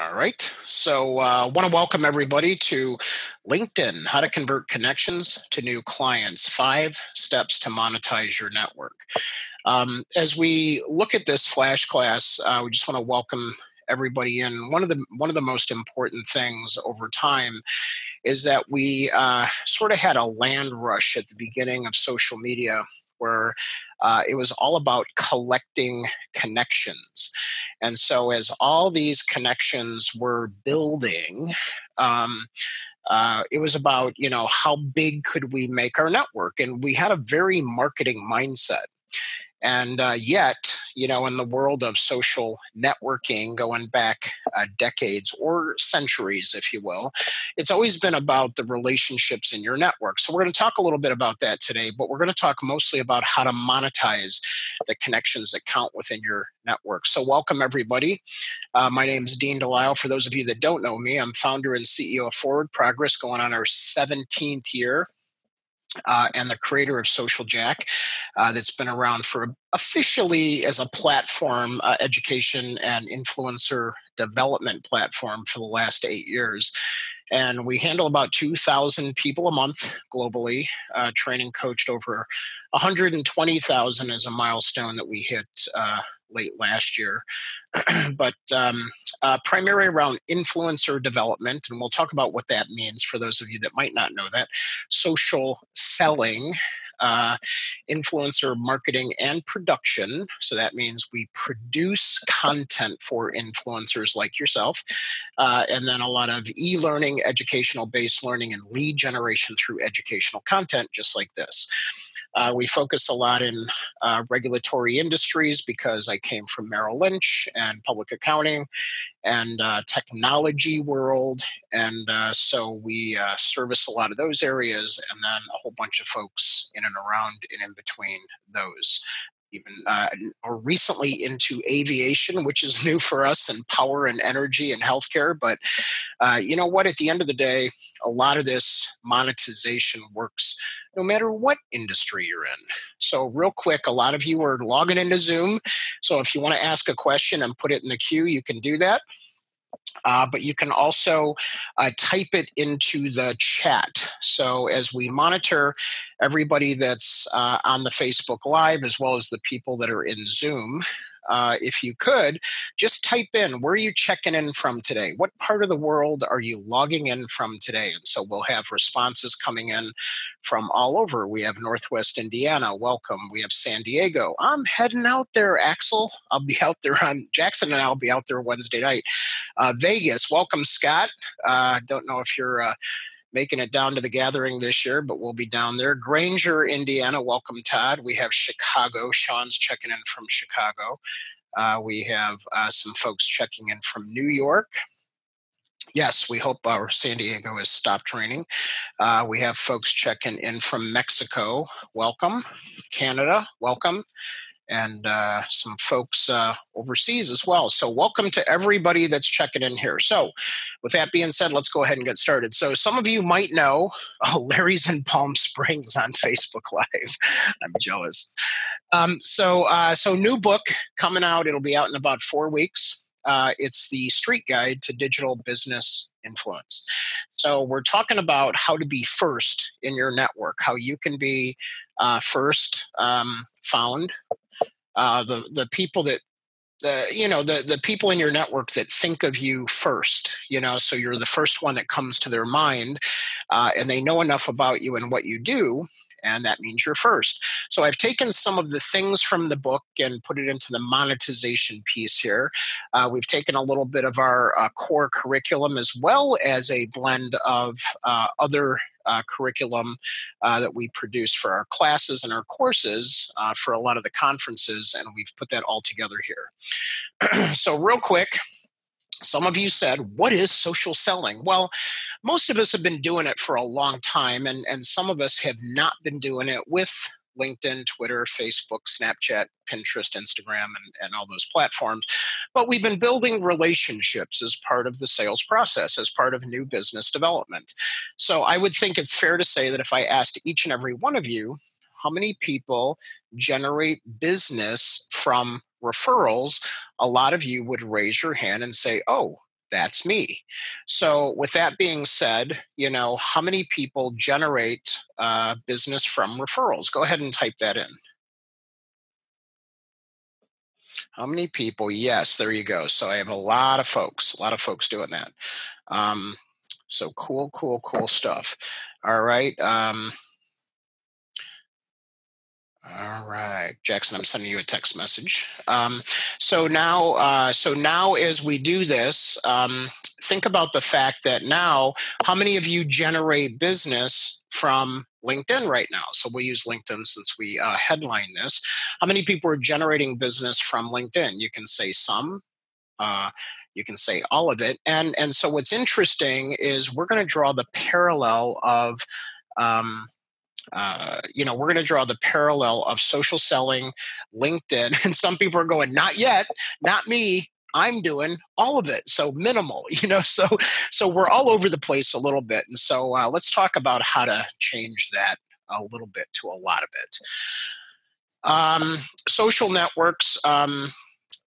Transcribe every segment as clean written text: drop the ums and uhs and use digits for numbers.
All right. So I want to welcome everybody to LinkedIn, How to Convert Connections to New Clients, 5 Steps to Monetize Your Network. As we look at this flash class, we just want to welcome everybody in. One of the most important things over time is that we sort of had a land rush at the beginning of social media where it was all about collecting connections. And so, as all these connections were building, it was about, how big could we make our network? And we had a very marketing mindset. And yet, in the world of social networking, going back decades or centuries, if you will, it's always been about the relationships in your network. So we're going to talk a little bit about that today, but we're going to talk mostly about how to monetize the connections that count within your network. So welcome, everybody. My name is Dean Delisle. For those of you that don't know me, I'm founder and CEO of Forward Progress, going on our 17th year. And the creator of Social Jack, that's been around for officially as a platform, education and influencer development platform for the last 8 years. And we handle about 2,000 people a month globally, training coached over 120,000 as a milestone that we hit late last year. But primarily around influencer development, and we'll talk about what that means for those of you that might not know that. Social selling, influencer marketing and production. So that means we produce content for influencers like yourself, and then a lot of e-learning, educational-based learning, and lead generation through educational content, just like this. We focus a lot in regulatory industries because I came from Merrill Lynch and public accounting and technology world. And so we service a lot of those areas, and then a whole bunch of folks in and around and in between those. Even or recently into aviation, which is new for us, and power and energy and healthcare. But you know what? At the end of the day, a lot of this monetization works no matter what industry you're in. So real quick, a lot of you are logging into Zoom. So if you want to ask a question and put it in the queue, you can do that. But you can also type it into the chat. So as we monitor everybody that's on the Facebook Live, as well as the people that are in Zoom, if you could, just type in, where are you checking in from today? What part of the world are you logging in from today? And so we'll have responses coming in from all over. We have Northwest Indiana, welcome. We have San Diego. I'm heading out there, Axel. I'll be out there on Jackson, and I'll be out there Wednesday night. Vegas, welcome, Scott. Don't know if you're making it down to the gathering this year, but we'll be down there. Granger, Indiana, welcome, Todd. We have Chicago. Sean's checking in from Chicago. We have some folks checking in from New York. Yes, we hope our San Diego has stopped raining. We have folks checking in from Mexico. Welcome. Canada, welcome. And some folks overseas as well. So welcome to everybody that's checking in here. So with that being said, let's go ahead and get started. So some of you might know Larry's in Palm Springs on Facebook Live. I'm jealous. So new book coming out. It'll be out in about 4 weeks. It's the Street Guide to Digital Business Influence. So we're talking about how to be first in your network, how you can be first found. The people that the people in your network that think of you first, so you're the first one that comes to their mind, and they know enough about you and what you do, and that means you're first. So I've taken some of the things from the book and put it into the monetization piece here. We've taken a little bit of our core curriculum, as well as a blend of other curriculum that we produce for our classes and our courses for a lot of the conferences, and we've put that all together here. So real quick, some of you said, what is social selling? Well, most of us have been doing it for a long time, and some of us have not been doing it with LinkedIn, Twitter, Facebook, Snapchat, Pinterest, Instagram, and all those platforms. But we've been building relationships as part of the sales process, as part of new business development. So I would think it's fair to say that if I asked each and every one of you, how many people generate business from referrals, a lot of you would raise your hand and say, oh, That's me. So with that being said, how many people generate business from referrals? Go ahead and type that in. How many people? Yes, there you go. So I have a lot of folks doing that. Um, so cool, cool, cool stuff. All right. All right, Jackson, I'm sending you a text message. So now as we do this, think about the fact that now, how many of you generate business from LinkedIn right now? So we'll use LinkedIn since we headline this. How many people are generating business from LinkedIn? You can say some. You can say all of it. And so what's interesting is we're going to draw the parallel of um, we're going to draw the parallel of social selling, LinkedIn, and some people are going, not yet, not me. I'm doing all of it, so minimal. So we're all over the place a little bit, and so let's talk about how to change that a little bit to a lot of it. Social networks.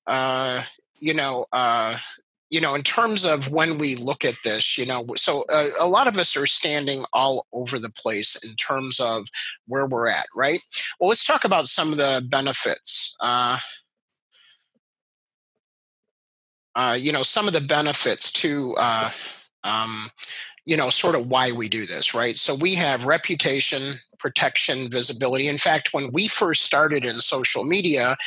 Uh, you know, uh, in terms of when we look at this, so a lot of us are standing all over the place in terms of where we're at, right? Well, let's talk about some of the benefits. Some of the benefits to, sort of why we do this, right? So we have reputation, protection, visibility. In fact, when we first started in social media,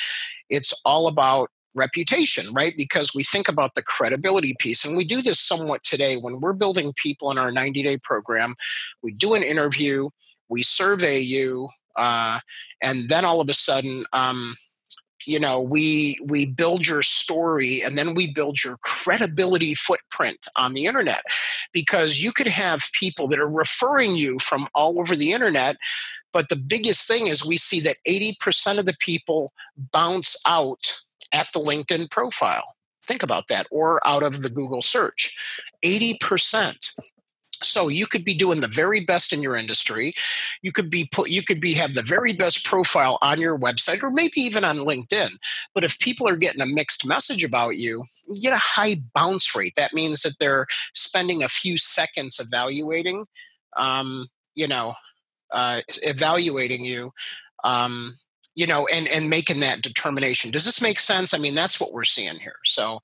it's all about reputation, right? Because we think about the credibility piece, and we do this somewhat today when we're building people in our 90-day program. We do an interview, we survey you, and then all of a sudden, we build your story, and then we build your credibility footprint on the internet, because you could have people that are referring you from all over the internet. But the biggest thing is we see that 80% of the people bounce out at the LinkedIn profile. Think about that, or out of the Google search. 80%. So you could be doing the very best in your industry. You could have the very best profile on your website, or maybe even on LinkedIn. But if people are getting a mixed message about you, you get a high bounce rate. That means that they're spending a few seconds evaluating, um, you know, evaluating you, and making that determination. Does this make sense? I mean, that's what we're seeing here. So,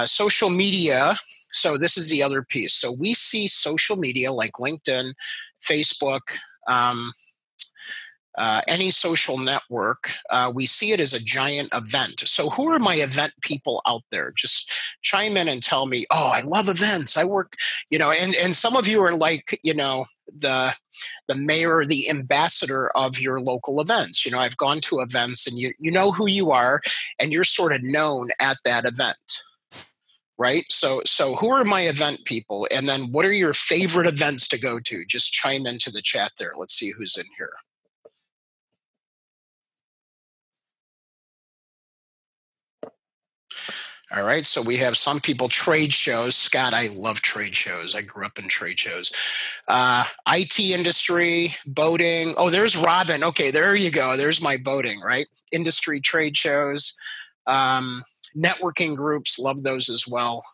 social media. So this is the other piece. So we see social media like LinkedIn, Facebook, um, any social network, we see it as a giant event. So who are my event people out there? Just chime in and tell me, oh, I love events. I work, and some of you are like, the mayor, the ambassador of your local events. I've gone to events, and you know who you are, and you're sort of known at that event. Right. So who are my event people? And then what are your favorite events to go to? Just chime into the chat there. Let's see who's in here. All right, so we have some people, trade shows. Scott, I love trade shows. I grew up in trade shows. IT industry, boating. Oh, there's Robin. Okay, there you go. There's my boating, right? Industry trade shows. Networking groups, love those as well.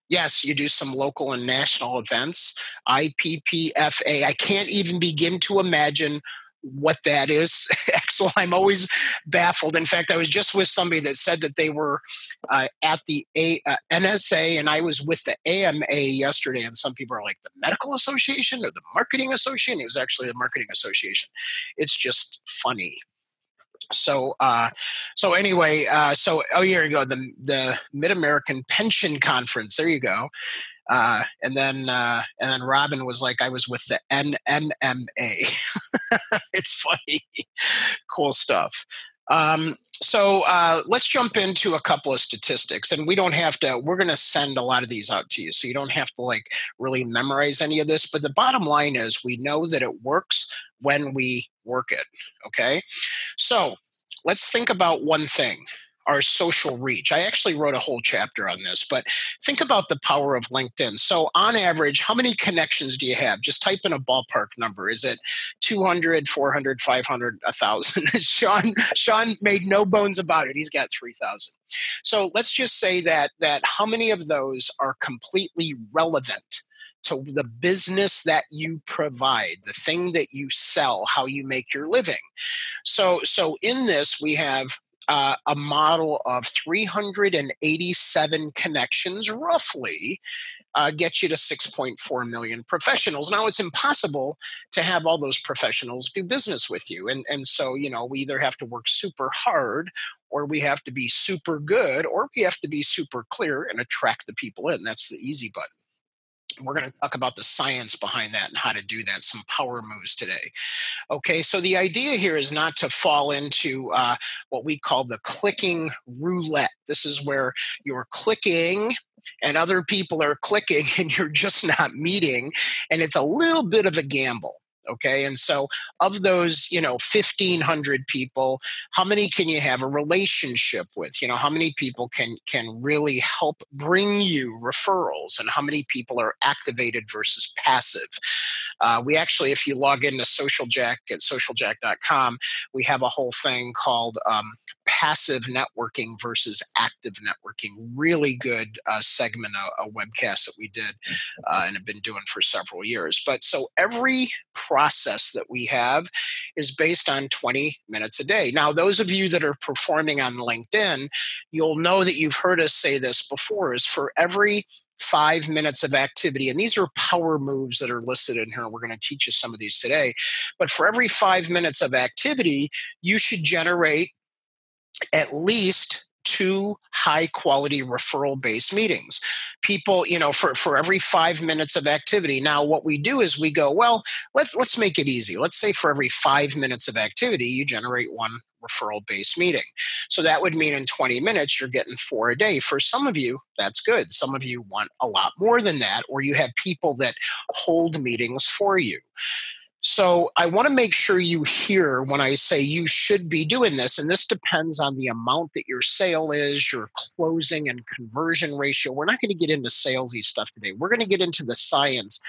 Yes, you do some local and national events. IPPFA. I can't even begin to imagine what that is. Axel, I'm always baffled. In fact, I was just with somebody that said that they were at the NSA, and I was with the AMA yesterday, and some people are like, the Medical Association or the Marketing Association? It was actually the Marketing Association. It's just funny. So anyway, here you go, the Mid American Pension Conference. There you go. And then Robin was like, I was with the NMMA. It's funny. Cool stuff. Let's jump into a couple of statistics, and we don't have to. We're going to send a lot of these out to you, so you don't have to really memorize any of this. But the bottom line is, we know that it works when we work it. Okay, so let's think about one thing. our social reach. I actually wrote a whole chapter on this, but think about the power of LinkedIn. So, on average, how many connections do you have? Just type in a ballpark number. Is it 200, 400, 500, 1,000? Sean made no bones about it. He's got 3,000. So, let's just say that how many of those are completely relevant to the business that you provide, the thing that you sell, how you make your living. So in this, we have a model of 387 connections, roughly, get you to 6.4 million professionals. Now, it's impossible to have all those professionals do business with you. And so, we either have to work super hard, or we have to be super good, or we have to be super clear and attract the people in. That's the easy button. We're going to talk about the science behind that and how to do that, some power moves today. Okay, so the idea here is not to fall into what we call the clicking roulette. This is where you're clicking and other people are clicking and you're just not meeting. And it's a little bit of a gamble. Okay, and so of those, 1,500 people, how many can you have a relationship with? How many people can really help bring you referrals, and how many people are activated versus passive? We actually, if you log into SocialJack at socialjack.com, we have a whole thing called passive networking versus active networking. Really good segment, a webcast that we did and have been doing for several years. But so every process that we have is based on 20 minutes a day. Now, those of you that are performing on LinkedIn, you'll know that you've heard us say this before, is for every 5 minutes of activity, and these are power moves that are listed in here. We're going to teach you some of these today. But for every 5 minutes of activity, you should generate at least 2 high-quality referral-based meetings. People, for every 5 minutes of activity. Now, what we do is we go, well, let's make it easy. Let's say for every 5 minutes of activity, you generate 1 referral-based meeting. So that would mean in 20 minutes, you're getting 4 a day. For some of you, that's good. Some of you want a lot more than that, or you have people that hold meetings for you. So I want to make sure you hear when I say you should be doing this, and this depends on the amount that your sale is, your closing and conversion ratio. We're not going to get into salesy stuff today. We're going to get into the science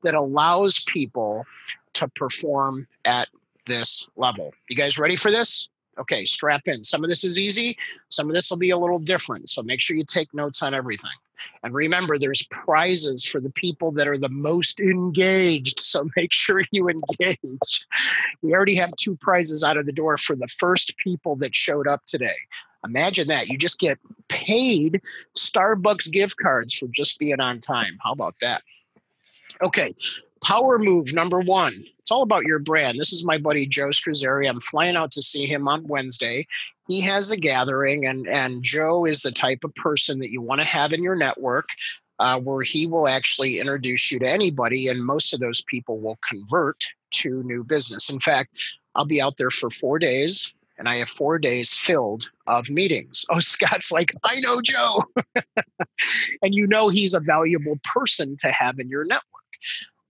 that allows people to perform at this level. You guys ready for this? Okay, strap in. Some of this is easy. Some of this will be a little different. So make sure you take notes on everything. And remember, there's prizes for the people that are the most engaged. So make sure you engage. We already have 2 prizes out of the door for the first people that showed up today. Imagine that. You just get paid Starbucks gift cards for just being on time. How about that? Okay, power move number 1. It's all about your brand. This is my buddy Joe Strazzeri. I'm flying out to see him on Wednesday. He has a gathering, and Joe is the type of person that you want to have in your network, where he will actually introduce you to anybody, and most of those people will convert to new business. In fact, I'll be out there for 4 days, and I have 4 days filled of meetings. Oh, Scott's like, I know Joe. And he's a valuable person to have in your network.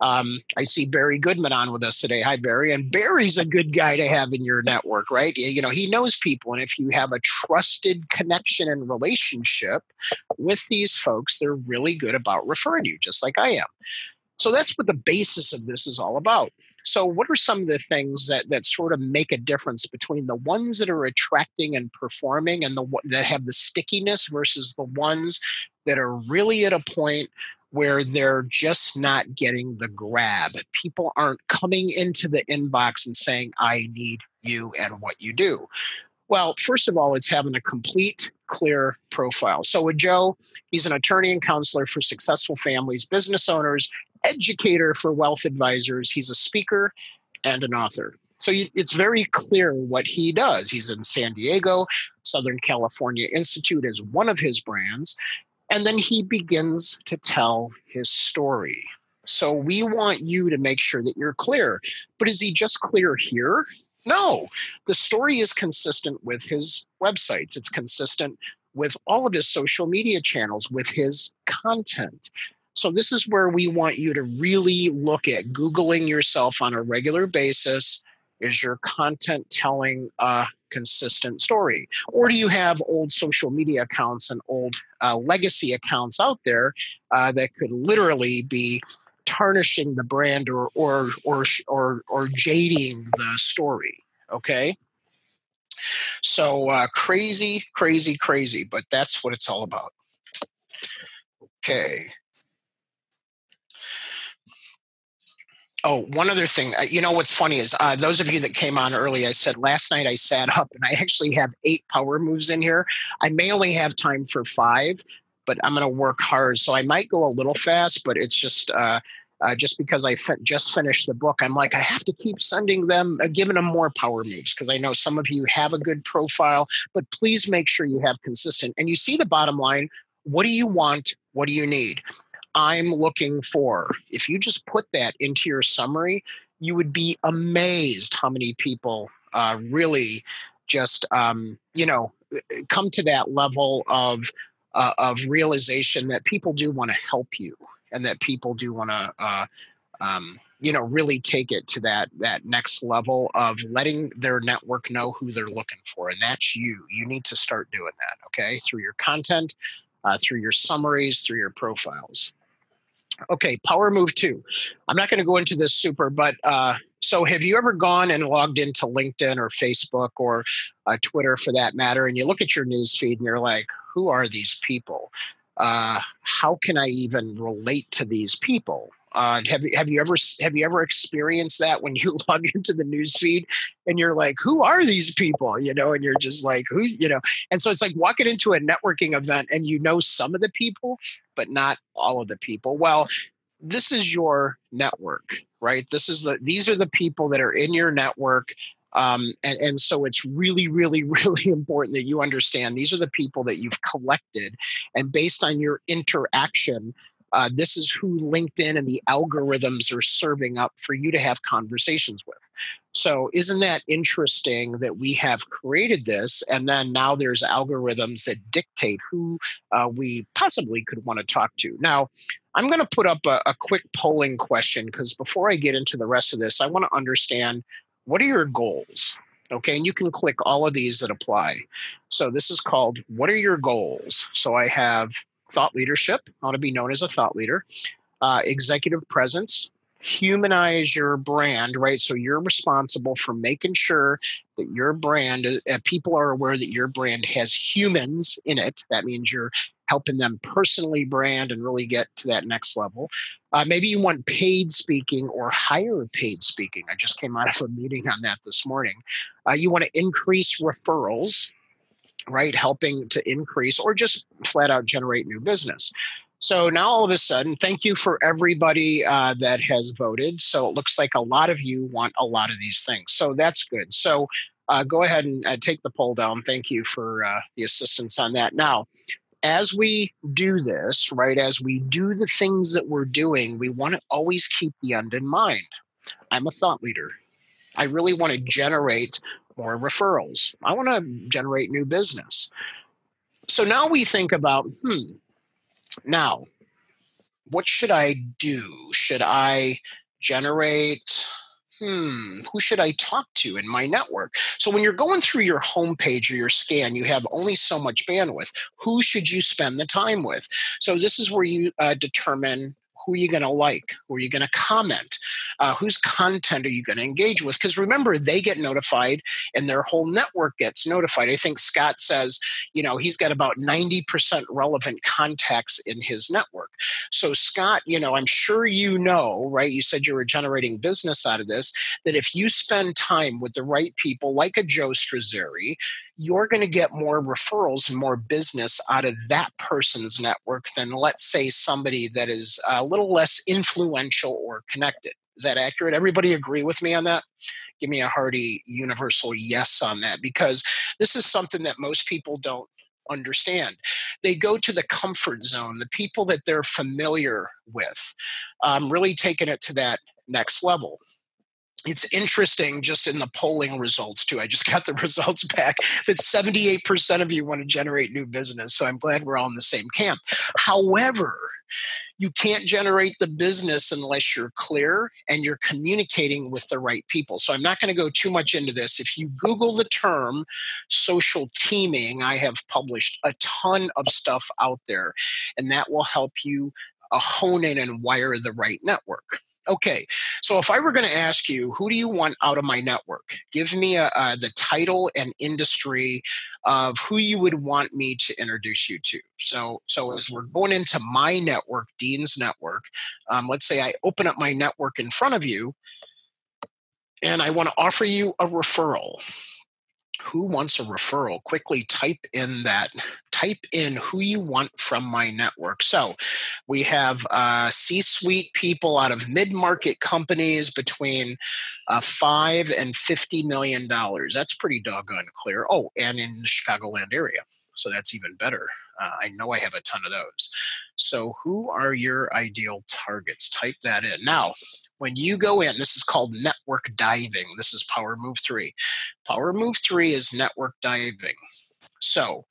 I see Barry Goodman on with us today. Hi, Barry. And Barry's a good guy to have in your network, right? He knows people. And if you have a trusted connection and relationship with these folks, they're really good about referring you, just like I am. So that's what the basis of this is all about. So what are some of the things that sort of make a difference between the ones that are attracting and performing and that have the stickiness versus the ones that are really at a point where they're just not getting the grab? People aren't coming into the inbox and saying, I need you and what you do. Well, first of all, it's having a complete, clear profile. So with Joe, he's an attorney and counselor for successful families, business owners, educator for wealth advisors. He's a speaker and an author. So it's very clear what he does. He's in San Diego. Southern California Institute is one of his brands. And then he begins to tell his story. So we want you to make sure that you're clear. But is he just clear here? No. The story is consistent with his websites. It's consistent with all of his social media channels, with his content. So this is where we want you to really look at Googling yourself on a regular basis Is your content telling a consistent story? Or do you have old social media accounts and old legacy accounts out there that could literally be tarnishing the brand or jading the story? Okay. So crazy, crazy, crazy, but that's what it's all about. Okay. Oh, one other thing. You know what's funny is those of you that came on early, I said last night I sat up and I actually have 8 power moves in here. I may only have time for 5, but I'm going to work hard. So I might go a little fast, but it's just because I just finished the book. I'm like, I have to keep sending them, giving them more power moves because I know some of you have a good profile, but please make sure you have consistent. And you see the bottom line. What do you want? What do you need? I'm looking for. If you just put that into your summary, you would be amazed how many people really just, come to that level of realization that people do want to help you and that people do want to, really take it to that next level of letting their network know who they're looking for. And that's you. You need to start doing that, okay? Through your content, through your summaries, through your profiles. Okay, power move 2. I'm not going to go into this super, but so have you ever gone and logged into LinkedIn or Facebook or Twitter for that matter, and you look at your news feed and you're like, who are these people? How can I even relate to these people? Have you ever experienced that when you log into the news feed and you're like, who are these people? And you're just like, who? And so it's like walking into a networking event and some of the people, but not all of the people. Well, this is your network, right? These are the people that are in your network. And so it's really, really, really important that you understand these are the people that you've collected. And based on your interaction, this is who LinkedIn and the algorithms are serving up for you to have conversations with. So isn't that interesting that we have created this and then now there's algorithms that dictate who we possibly could want to talk to? Now, I'm going to put up a quick polling question because before I get into the rest of this, I want to understand what are your goals? Okay, and you can click all of these that apply. So this is called What Are Your Goals? So I have thought leadership. I want to be known as a thought leader. Executive presence, humanize your brand, right? So you're responsible for making sure that your brand, people are aware that your brand has humans in it. That means you're helping them personally brand and really get to that next level. Maybe you want paid speaking or higher paid speaking. I just came out of a meeting on that this morning. You want to increase referrals, right? Helping to increase or just flat out generate new business. So now all of a sudden, thank you for everybody that has voted. So it looks like a lot of you want a lot of these things. So that's good. So go ahead and take the poll down. Thank you for the assistance on that. Now, as we do this, right, as we do the things that we're doing, we want to always keep the end in mind. I'm a thought leader. I really want to generate more referrals. I want to generate new business. So now we think about, now, what should I do? Should I generate? Who should I talk to in my network? So when you're going through your homepage or your scan, you have only so much bandwidth. Who should you spend the time with? So this is where you determine who you're going to like, who are you going to comment, whose content are you going to engage with? Because remember, they get notified and their whole network gets notified. I think Scott says, he's got about 90% relevant contacts in his network. So Scott, I'm sure right? You said you were generating business out of this, that if you spend time with the right people, like a Joe Strazzeri, you're going to get more referrals and more business out of that person's network than, let's say, somebody that is a little less influential or connected. Is that accurate? Everybody agree with me on that? Give me a hearty universal yes on that, because this is something that most people don't understand. They go to the comfort zone, the people that they're familiar with, really taking it to that next level. It's interesting just in the polling results too. I just got the results back that 78% of you want to generate new business. So I'm glad we're all in the same camp. However, you can't generate the business unless you're clear and you're communicating with the right people. So I'm not going to go too much into this. If you Google the term social teaming, I have published a ton of stuff out there, and that will help you hone in and wire the right network. Okay, so if I were going to ask you, who do you want out of my network? Give me the title and industry of who you would want me to introduce you to. So as we're going into my network, Dean's network, let's say I open up my network in front of you, and I want to offer you a referral. Who wants a referral? Quickly type in that. Type in who you want from my network. So we have C-suite people out of mid-market companies between $5 and $50 million. That's pretty doggone clear. Oh, and in the Chicagoland area. So that's even better. I know I have a ton of those. So who are your ideal targets? Type that in. Now, when you go in, this is called network diving. This is Power Move 3. Power Move 3 is network diving. So,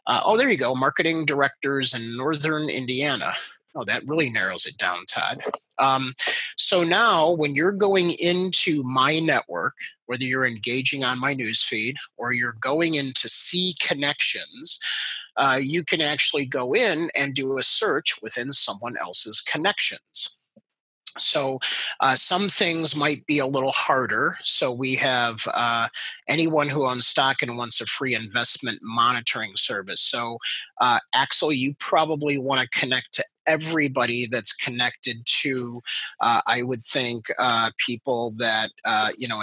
there you go, marketing directors in Northern Indiana. Oh, that really narrows it down, Todd. So now when you're going into my network, whether you're engaging on my newsfeed or you're going into see connections, you can actually go in and do a search within someone else's connections. So some things might be a little harder. So we have anyone who owns stock and wants a free investment monitoring service. So Axel, you probably want to connect to everybody that's connected to, I would think, people that,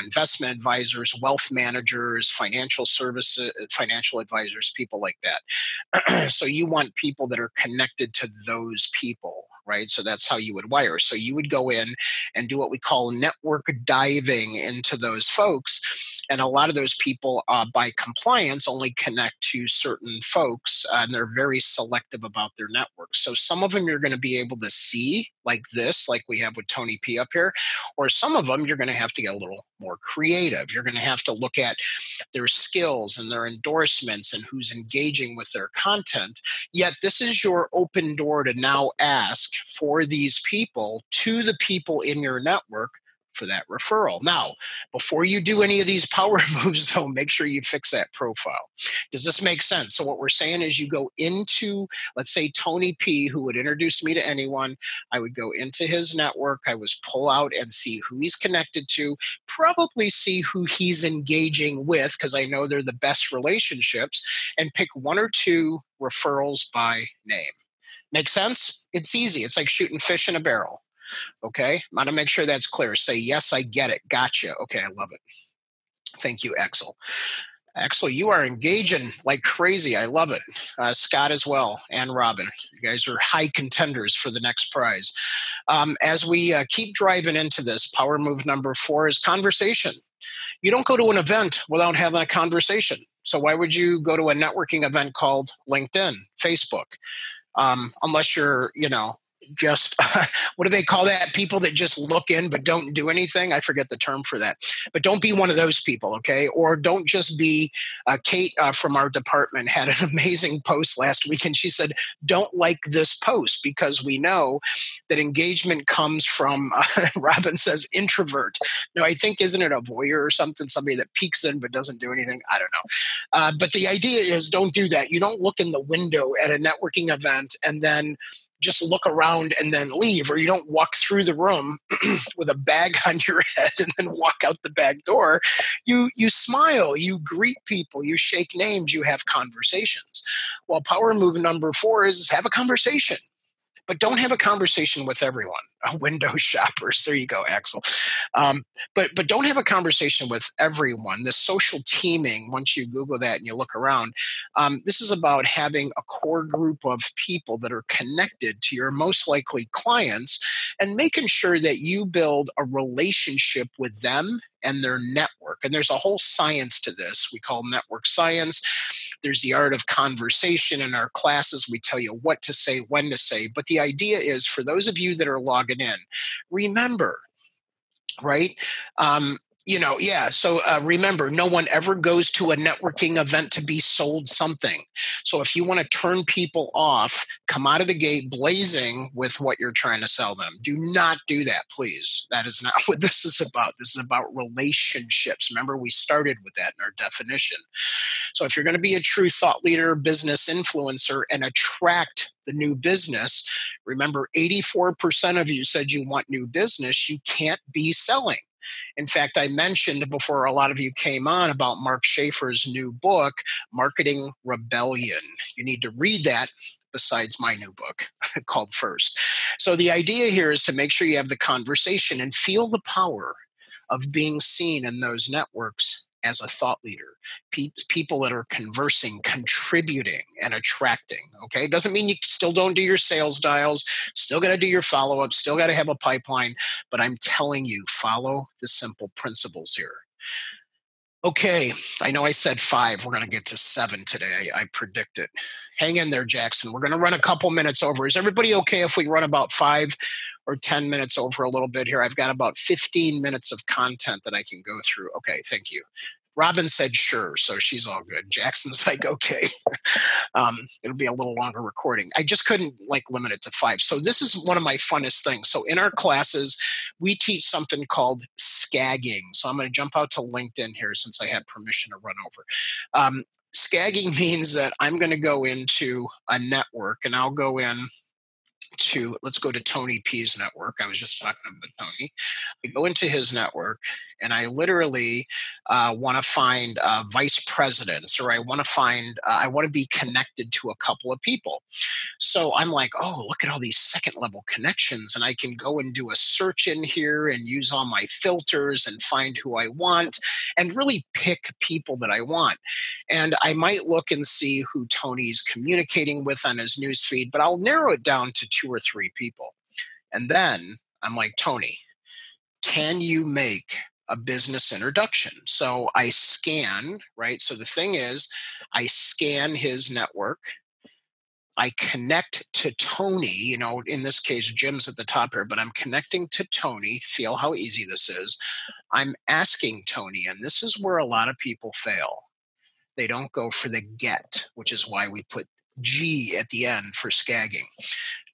investment advisors, wealth managers, financial services, financial advisors, people like that. So you want people that are connected to those people, right? So that's how you would wire. So you would go in and do what we call network diving into those folks. And a lot of those people, by compliance, only connect to certain folks, and they're very selective about their network. So some of them you're going to be able to see like this, like we have with Tony P up here, or some of them you're going to have to get a little more creative. You're going to have to look at their skills and their endorsements and who's engaging with their content. Yet this is your open door to now ask for these people to the people in your network for that referral. Now, before you do any of these power moves, though, make sure you fix that profile. Does this make sense? So what we're saying is you go into, let's say, Tony P, who would introduce me to anyone. I would go into his network. I would pull out and see who he's connected to, probably see who he's engaging with, because I know they're the best relationships, and pick one or two referrals by name. Make sense? It's easy. It's like shooting fish in a barrel. Okay, I'm going to make sure that's clear. Say, yes, I get it. Gotcha. Okay, I love it. Thank you, Axel. Axel, you are engaging like crazy. I love it. Scott as well, and Robin. You guys are high contenders for the next prize. As we keep driving into this, power move number 4 is conversation. You don't go to an event without having a conversation. So why would you go to a networking event called LinkedIn, Facebook? Unless you're, just what do they call that? People that just look in but don't do anything. I forget the term for that. But don't be one of those people, okay? Or don't just be Kate from our department had an amazing post last week, and she said, "Don't like this post," because we know that engagement comes from. Robin says introvert. No, I think isn't it a voyeur or something? Somebody that peeks in but doesn't do anything. I don't know. But the idea is, don't do that. You don't look in the window at a networking event and then just look around and then leave, or you don't walk through the room with a bag on your head and then walk out the back door. You smile, you greet people, you shake names, you have conversations. Well, power move number 4 is have a conversation. But don't have a conversation with everyone. Window shoppers. There you go, Axel. But don't have a conversation with everyone. The social teaming, once you Google that and you look around, this is about having a core group of people that are connected to your most likely clients and making sure that you build a relationship with them and their network. And there's a whole science to this. We call network science. There's the art of conversation in our classes. We tell you what to say, when to say. But the idea is, for those of you that are logging in, remember, right? Yeah. So remember, no one ever goes to a networking event to be sold something. So if you want to turn people off, come out of the gate blazing with what you're trying to sell them. Do not do that, please. That is not what this is about. This is about relationships. Remember, we started with that in our definition. So if you're going to be a true thought leader, business influencer, and attract the new business, remember 84% of you said you want new business. You can't be selling. In fact, I mentioned before a lot of you came on about Mark Schaefer's new book, Marketing Rebellion. You need to read that besides my new book called First. So the idea here is to make sure you have the conversation and feel the power of being seen in those networks as a thought leader, people that are conversing, contributing, and attracting. Okay, doesn't mean you still don't do your sales dials, still got to do your follow up, still got to have a pipeline, but I'm telling you, follow the simple principles here. Okay, I know I said 5. We're going to get to 7 today. I predict it. Hang in there, Jackson. We're going to run a couple minutes over. Is everybody okay if we run about 5 or 10 minutes over a little bit here? I've got about 15 minutes of content that I can go through. Okay, thank you. Robin said sure, so she's all good. Jackson's like, okay. It'll be a little longer recording. I just couldn't limit it to 5. So this is one of my funnest things. So in our classes, we teach something called SCAGing. So I'm going to jump out to LinkedIn here since I had permission to run over. SCAGing means that I'm going to go into a network and I'll go in to, let's go to Tony P's network. I was just talking about Tony. I go into his network and I literally want to find vice presidents, or I want to be connected to a couple of people. So I'm like, oh, look at all these second level connections. And I can go and do a search in here and use all my filters and find who I want and really pick people that I want. And I might look and see who Tony's communicating with on his newsfeed, but I'll narrow it down to 2 or 3 people. And then I'm like, Tony, can you make a business introduction? So I scan, right? So the thing is, I scan his network. I connect to Tony, in this case, Jim's at the top here, but I'm connecting to Tony. Feel how easy this is. I'm asking Tony, and this is where a lot of people fail. They don't go for the get, which is why we put G at the end for SCAGing.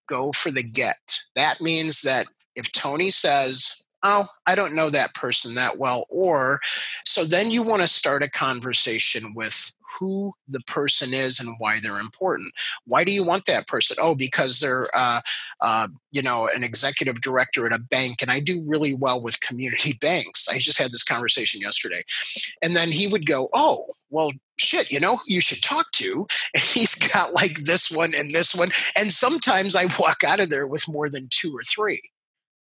Go for the get. That means that if Tony says, oh, I don't know that person that well, so then you want to start a conversation with who the person is and why they're important. Why do you want that person? Oh, because they're, an executive director at a bank, and I do really well with community banks. I just had this conversation yesterday. And then he would go, oh, well, shit, who you should talk to. And he's got this one and this one. And sometimes I walk out of there with more than 2 or 3.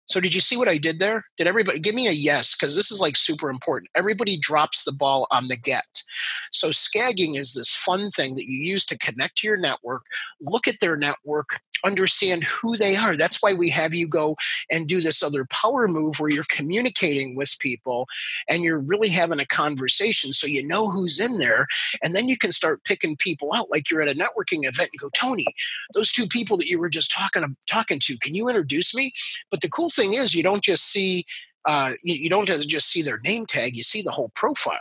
So did you see what I did there? Did everybody give me a yes? Because this is super important. Everybody drops the ball on the get. So SCAGing is this fun thing that you use to connect to your network, look at their network, understand who they are. That's why we have you go and do this other power move where you're communicating with people and you're really having a conversation so you know who's in there. And then you can start picking people out like you're at a networking event and go, Tony, those 2 people that you were just talking to, can you introduce me? But the cool thing is you don't just see their name tag, you see the whole profile.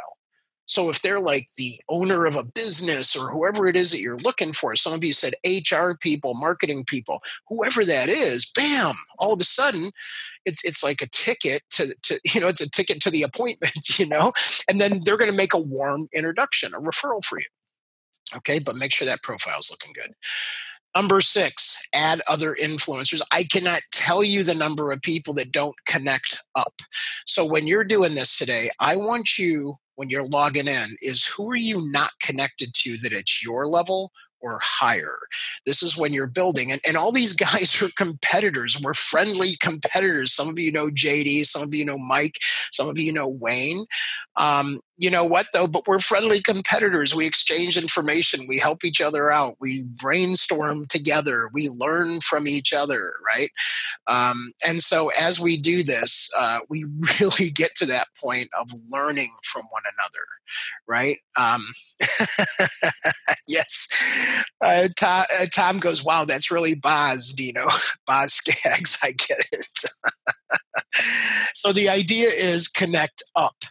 So if they're the owner of a business or whoever it is that you're looking for, some of you said HR people, marketing people, whoever that is, bam, all of a sudden it's like a ticket to it's a ticket to the appointment, and then they're going to make a warm introduction, a referral for you. Okay, but make sure that profile's looking good. Number 6, add other influencers. I cannot tell you the number of people that don't connect up. So when you're doing this today, I want you, when you're logging in, is who are you not connected to that it's your level or higher? This is when you're building. And all these guys are competitors. We're friendly competitors. Some of you know JD, some of you know Mike, some of you know Wayne. You know what, though? But we're friendly competitors. We exchange information. We help each other out. We brainstorm together. We learn from each other, right? And so as we do this, we really get to that point of learning from one another, right? Yes. Tom goes, wow, that's really Boz, Dino. Boz Skaggs, I get it. So the idea is connect up.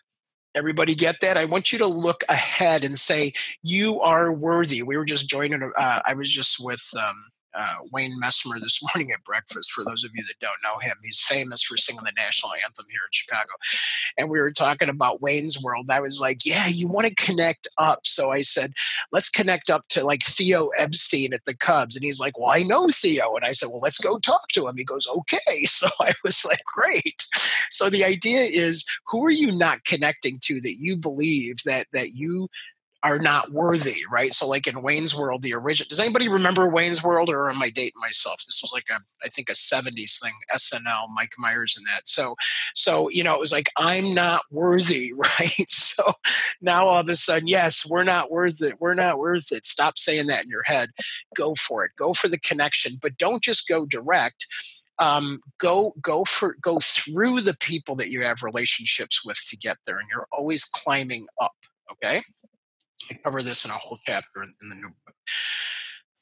Everybody get that? I want you to look ahead and say, you are worthy. We were just joining, I was just with Wayne Messmer this morning at breakfast. For those of you that don't know him, he's famous for singing the national anthem here in Chicago. And we were talking about Wayne's World. And I was like, yeah, you want to connect up. So I said, let's connect up to like Theo Epstein at the Cubs. And he's like, well, I know Theo. And I said, well, let's go talk to him. He goes, okay. So I was like, great. So the idea is, who are you not connecting to that you believe that you are not worthy, right? So like in Wayne's World, the original, does anybody remember Wayne's World, or am I dating myself? This was like I think a 70s thing, SNL, Mike Myers and that. So, it was like, I'm not worthy, right? So now all of a sudden, yes, we're not worth it. We're not worth it. Stop saying that in your head. Go for it. Go for the connection, but don't just go direct. Go through the people that you have relationships with to get there, and you're always climbing up. Okay. I cover this in a whole chapter in the new book.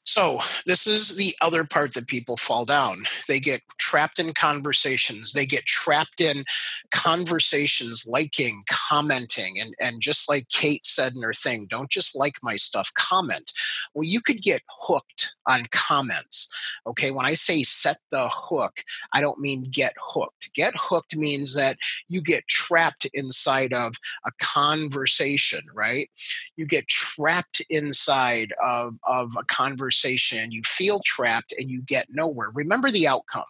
So this is the other part that people fall down. They get trapped in conversations. They get trapped in conversations, liking, commenting. And just like Kate said in her thing, don't just like my stuff, comment. Well, you could get hooked on comments. Okay, when I say set the hook, I don't mean get hooked. Get hooked means that you get trapped inside of a conversation, right? You get trapped inside of a conversation. You feel trapped and you get nowhere. Remember the outcome.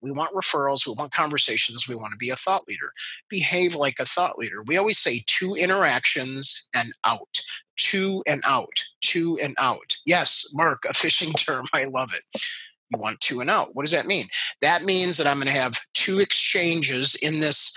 We want referrals. We want conversations. We want to be a thought leader. Behave like a thought leader. We always say 2 interactions and out. 2 and out. 2 and out. Yes, Mark, a fishing term. I love it. You want 2 and out. What does that mean? That means that I'm going to have 2 exchanges in this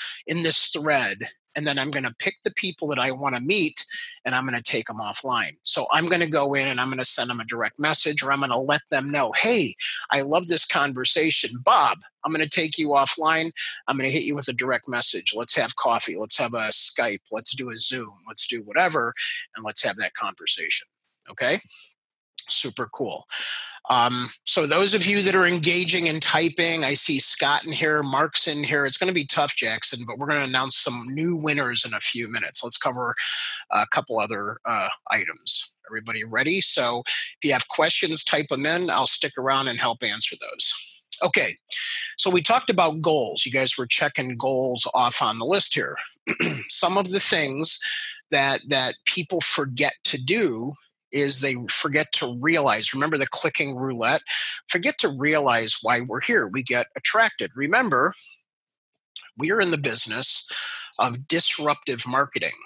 thread. And then I'm going to pick the people that I want to meet, and I'm going to take them offline. So I'm going to go in and I'm going to send them a direct message, or I'm going to let them know, hey, I love this conversation. Bob, I'm going to take you offline. I'm going to hit you with a direct message. Let's have coffee. Let's have a Skype. Let's do a Zoom. Let's do whatever. And let's have that conversation. Okay? Super cool. So those of you that are engaging and typing, I see Scott in here, Mark's in here. It's going to be tough, Jackson, but we're going to announce some new winners in a few minutes. Let's cover a couple other items. Everybody ready? So if you have questions, type them in. I'll stick around and help answer those. Okay, so we talked about goals. You guys were checking goals off on the list here. Some of the things that people forget to do is they forget to realize, remember the clicking roulette? Forget to realize why we're here. We get attracted. Remember, we are in the business of disruptive marketing.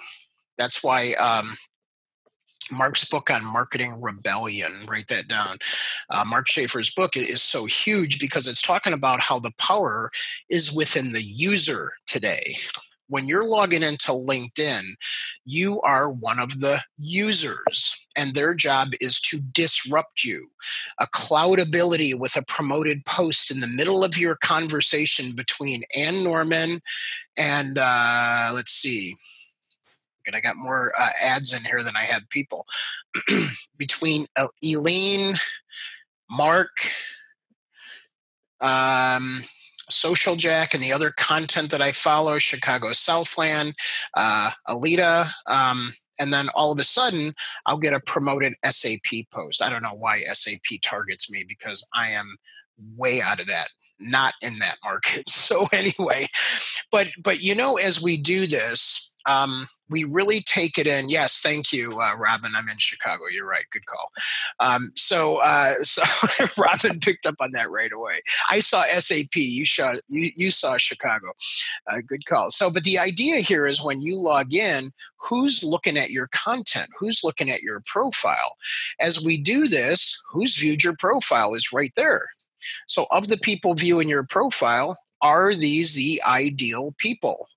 That's why Mark's book on marketing rebellion, write that down. Mark Schaefer's book is so huge because it's talking about how the power is within the user today. When you're logging into LinkedIn, you are one of the users, and their job is to disrupt you. A cloudability with a promoted post in the middle of your conversation between Ann Norman and, let's see, and I got more ads in here than I have people. Between Eileen, Mark, Social Jack, and the other content that I follow, Chicago Southland, Alita, and then all of a sudden, I'll get a promoted SAP post. I don't know why SAP targets me because I am way out of that, not in that market. So anyway, but as we do this, we really take it in. Yes, thank you, Robin. I'm in Chicago. You're right. Good call. So Robin picked up on that right away. I saw SAP. You saw Chicago. Good call. So, but the idea here is when you log in, who's looking at your content? Who's looking at your profile? As we do this, who's viewed your profile is right there. So of the people viewing your profile, are these the ideal people?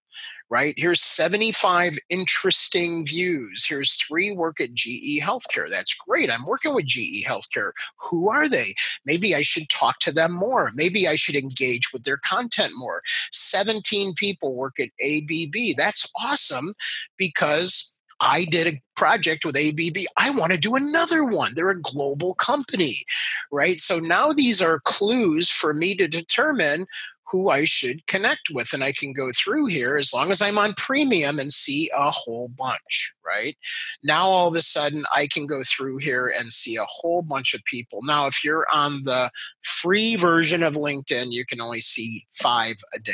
Right? Here's 75 interesting views. Here's 3 work at GE Healthcare. That's great. I'm working with GE Healthcare. Who are they? Maybe I should talk to them more. Maybe I should engage with their content more. 17 people work at ABB. That's awesome because I did a project with ABB. I want to do another one. They're a global company, right? So now these are clues for me to determine who I should connect with. And I can go through here as long as I'm on premium and see a whole bunch, right? Now, all of a sudden, I can go through here and see a whole bunch of people. Now, if you're on the free version of LinkedIn, you can only see 5 a day.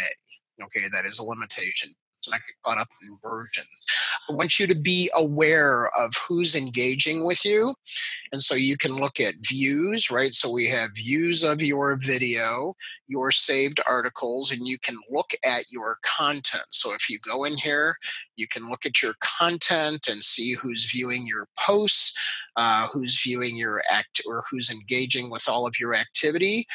Okay, that is a limitation. So I get caught up in version. I want you to be aware of who's engaging with you. And so you can look at views, right? So we have views of your video, your saved articles, and you can look at your content. So if you go in here, you can look at your content and see who's viewing your posts, who's viewing your act, or who's engaging with all of your activity.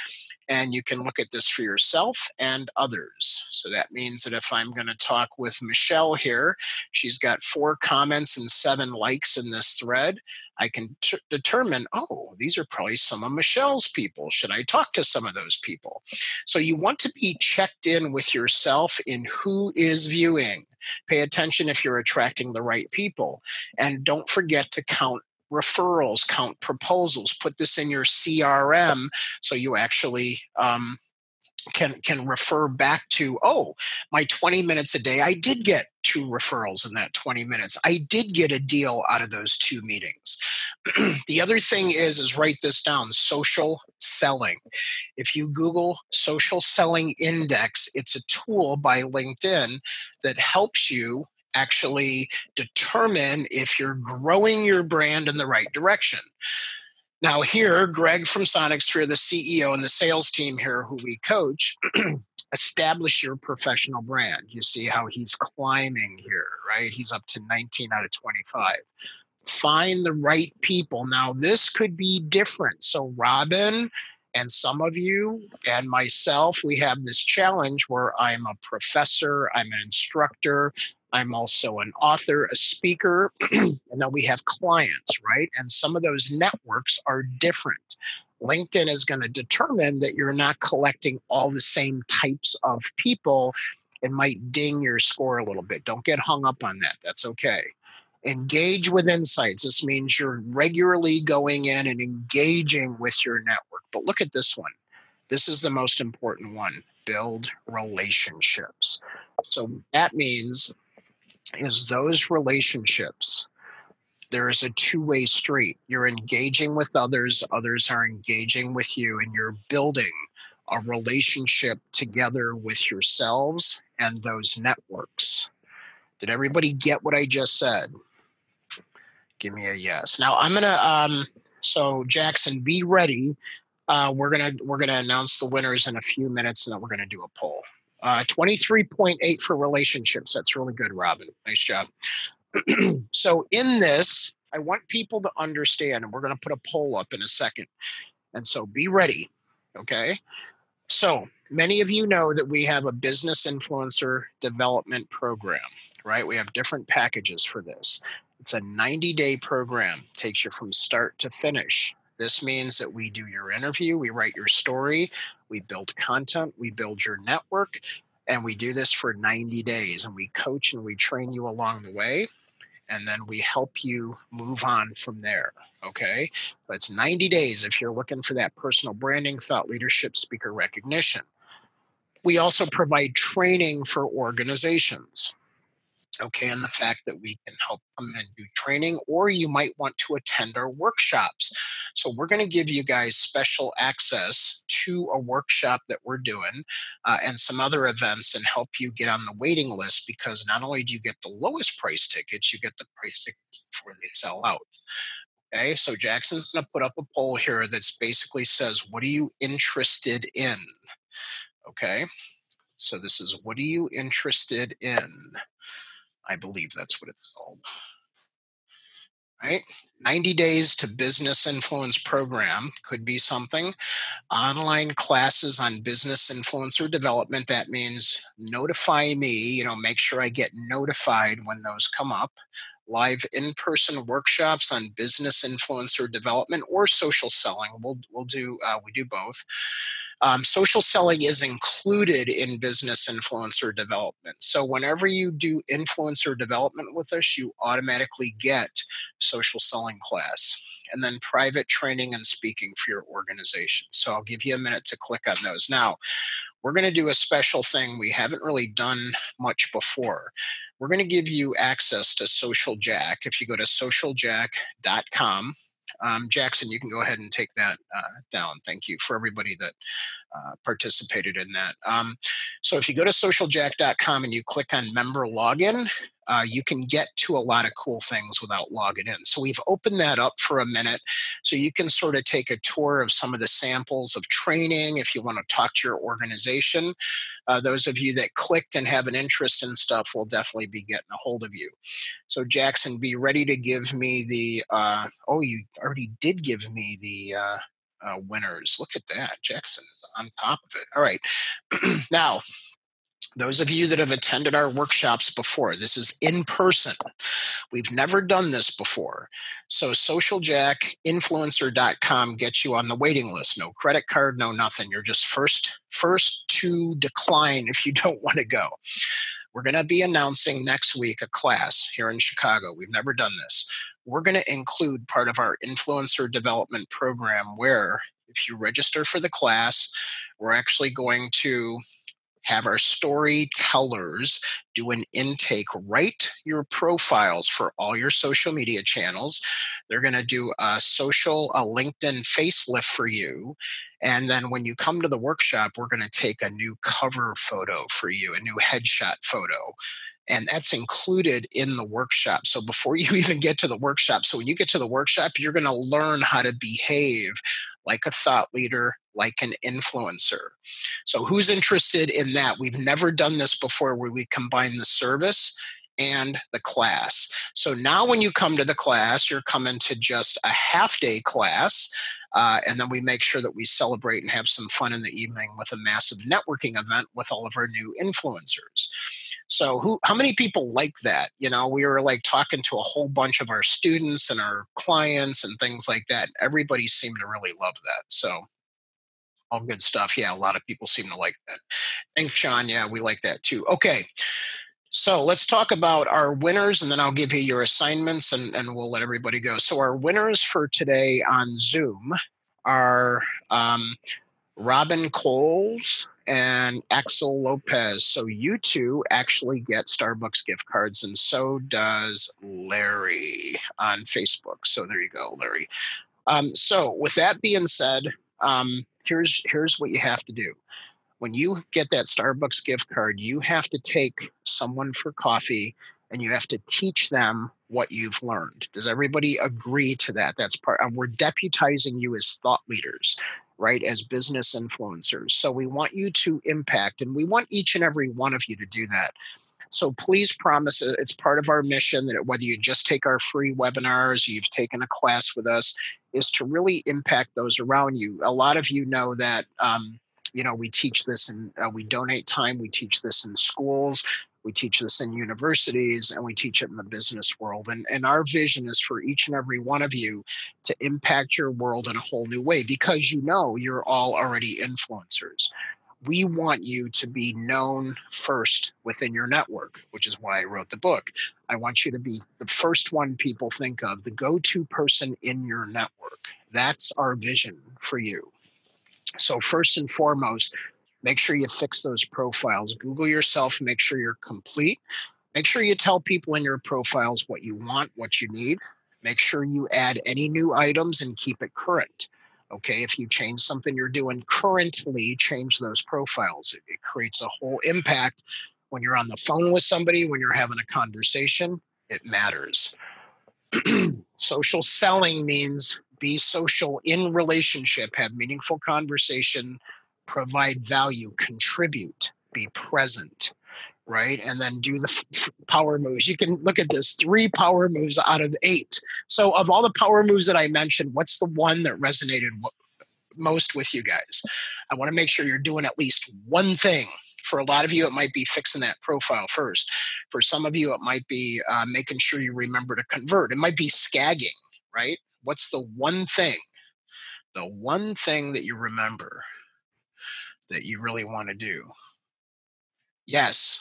And you can look at this for yourself and others. So that means that if I'm going to talk with Michelle here, she's got 4 comments and 7 likes in this thread. I can determine, oh, these are probably some of Michelle's people. Should I talk to some of those people? So you want to be checked in with yourself in who is viewing. Pay attention if you're attracting the right people. And don't forget to count referrals, count proposals, put this in your CRM so you actually can refer back to, oh, my 20 minutes a day, I did get 2 referrals in that 20 minutes. I did get a deal out of those 2 meetings. The other thing is write this down, social selling. If you Google social selling index, it's a tool by LinkedIn that helps you actually determine if you're growing your brand in the right direction. Now here, Greg from SonicSphere, the CEO and the sales team here who we coach, establish your professional brand. You see how he's climbing here, right? He's up to 19 out of 25. Find the right people. Now, this could be different. So Robin and some of you and myself, we have this challenge where I'm a professor, I'm an instructor, I'm also an author, a speaker, and then we have clients, right? And some of those networks are different. LinkedIn is going to determine that you're not collecting all the same types of people. It might ding your score a little bit. Don't get hung up on that. That's okay. Engage with insights. This means you're regularly going in and engaging with your network. But look at this one. This is the most important one. Build relationships. So that means is those relationships, there is a two-way street. You're engaging with others, others are engaging with you, and you're building a relationship together with yourselves and those networks. Did everybody get what I just said? Give me a yes. Now I'm gonna so Jackson, be ready. We're gonna announce the winners in a few minutes, and then we're gonna do a poll. 23.8 for relationships. That's really good, Robin. Nice job. So in this, I want people to understand, and we're going to put a poll up in a second. And so be ready. Okay. So many of you know that we have a business influencer development program, right? We have different packages for this. It's a 90-day program, takes you from start to finish. This means that we do your interview, we write your story, we build content, we build your network, and we do this for 90 days. And we coach and we train you along the way. And then we help you move on from there. Okay. But it's 90 days if you're looking for that personal branding, thought leadership, speaker recognition. We also provide training for organizations. Okay. And the fact that we can help them and do training, or you might want to attend our workshops. So we're going to give you guys special access to a workshop that we're doing and some other events and help you get on the waiting list, because not only do you get the lowest price tickets, you get the price tickets before they sell out. Okay, so Jackson's going to put up a poll here that basically says, what are you interested in? Okay, so this is, what are you interested in? I believe that's what it's called. Right? 90 days to business influence program could be something. Online classes on business influencer development. That means notify me, make sure I get notified when those come up. Live in-person workshops on business influencer development or social selling. We do both. Social selling is included in business influencer development. So whenever you do influencer development with us, you automatically get social selling class. and then private training and speaking for your organization. So I'll give you a minute to click on those. Now, we're going to do a special thing we haven't really done much before. We're going to give you access to Social Jack. If you go to socialjack.com, Jackson, you can go ahead and take that down. Thank you for everybody that participated in that. So if you go to socialjack.com and you click on member login, you can get to a lot of cool things without logging in. So we've opened that up for a minute so you can sort of take a tour of some of the samples of training if you want to talk to your organization. Those of you that clicked and have an interest in stuff will definitely be getting a hold of you. So Jackson, be ready to give me the, you already did give me the winners. Look at that. Jackson is on top of it. All right. Now, those of you that have attended our workshops before, this is in person. We've never done this before. So socialjackinfluencer.com gets you on the waiting list. No credit card, no nothing. You're just first to decline if you don't want to go. We're going to be announcing next week a class here in Chicago. We've never done this. We're going to include part of our influencer development program where if you register for the class, we're actually going to have our storytellers do an intake, write your profiles for all your social media channels. They're going to do a LinkedIn facelift for you. And then when you come to the workshop, we're going to take a new cover photo for you, a new headshot photo. And that's included in the workshop. So before you even get to the workshop, so when you get to the workshop, you're going to learn how to behave like a thought leader, like an influencer. So who's interested in that? We've never done this before where we combine the service and the class. So now when you come to the class, you're coming to just a half-day class. And then we make sure that we celebrate and have some fun in the evening with a massive networking event with all of our new influencers. So how many people like that? You know, we were like talking to a whole bunch of our students and our clients and things like that. Everybody seemed to really love that. So all good stuff. Yeah, a lot of people seem to like that. Thanks, Sean. Yeah, we like that too. Okay. So let's talk about our winners, and then I'll give you your assignments, and we'll let everybody go. So our winners for today on Zoom are Robin Coles and Axel Lopez. So you two actually get Starbucks gift cards, and so does Larry on Facebook. So there you go, Larry. So with that being said, here's what you have to do. When you get that Starbucks gift card, you have to take someone for coffee and you have to teach them what you've learned. Does everybody agree to that? That's part. We're deputizing you as thought leaders, right? As business influencers. So we want you to impact, and we want each and every one of you to do that. So please promise, it's part of our mission that whether you just take our free webinars, you've taken a class with us, is to really impact those around you. A lot of you know that, we teach this and we donate time. We teach this in schools. We teach this in universities, and we teach it in the business world. And our vision is for each and every one of you to impact your world in a whole new way, because you're all already influencers. We want you to be known first within your network, which is why I wrote the book. I want you to be the first one people think of, the go-to person in your network. That's our vision for you. So first and foremost, make sure you fix those profiles. Google yourself, make sure you're complete. Make sure you tell people in your profiles what you want, what you need. Make sure you add any new items and keep it current. Okay, if you change something you're doing currently, change those profiles. It creates a whole impact when you're on the phone with somebody, when you're having a conversation. It matters. Social selling means be social in relationship, have meaningful conversation, provide value, contribute, be present, right? And then do the power moves. You can look at this, 3 power moves out of 8. So of all the power moves that I mentioned, what's the one that resonated most with you guys? I want to make sure you're doing at least one thing. For a lot of you, it might be fixing that profile first. For some of you, it might be making sure you remember to convert. It might be SCAGing, right? What's the one thing? The one thing that you remember that you really want to do? Yes.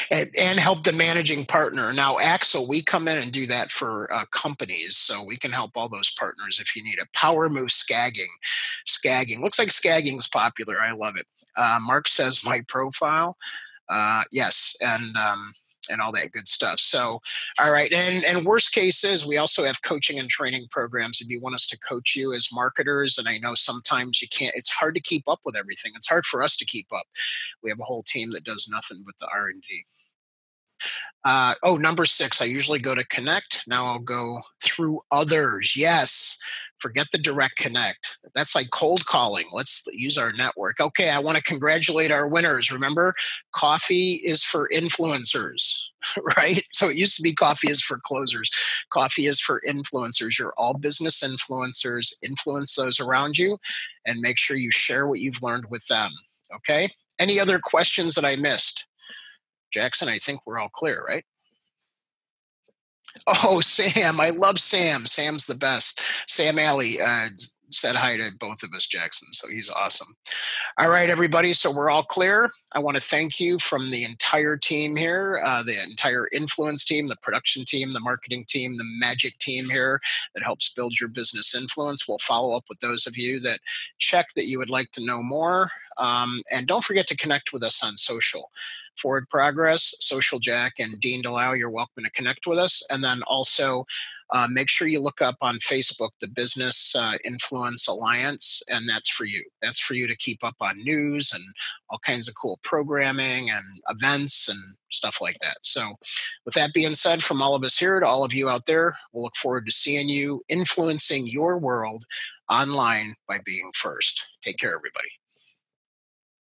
and help the managing partner. Now, Axel, we come in and do that for companies, so we can help all those partners if you need it. Power move scagging. Scagging. Looks like scagging's popular. I love it. Mark says my profile. Yes, and all that good stuff. So, all right. And worst case is we also have coaching and training programs. If you want us to coach you as marketers, and I know sometimes you can't, it's hard to keep up with everything. It's hard for us to keep up. We have a whole team that does nothing but the R&D. Number 6, I usually go to connect. Now I'll go through others. Yes. Forget the direct connect. That's like cold calling. Let's use our network. Okay. I want to congratulate our winners. Remember, coffee is for influencers, right? So it used to be coffee is for closers. Coffee is for influencers. You're all business influencers. Influence those around you and make sure you share what you've learned with them. Okay. Any other questions that I missed? Jackson, I think we're all clear, right? Oh, Sam. I love Sam. Sam's the best. Sam Alley said hi to both of us, Jackson. So he's awesome. All right, everybody. So we're all clear. I want to thank you from the entire team here, the entire influence team, the production team, the marketing team, the magic team here that helps build your business influence. We'll follow up with those of you that check that you would like to know more. And don't forget to connect with us on social. Forward Progress, Social Jack, and Dean Delau, you're welcome to connect with us. And then also make sure you look up on Facebook the Business Influence Alliance, and that's for you. That's for you to keep up on news and all kinds of cool programming and events and stuff like that. So with that being said, from all of us here to all of you out there, we'll look forward to seeing you influencing your world online by being first. Take care, everybody.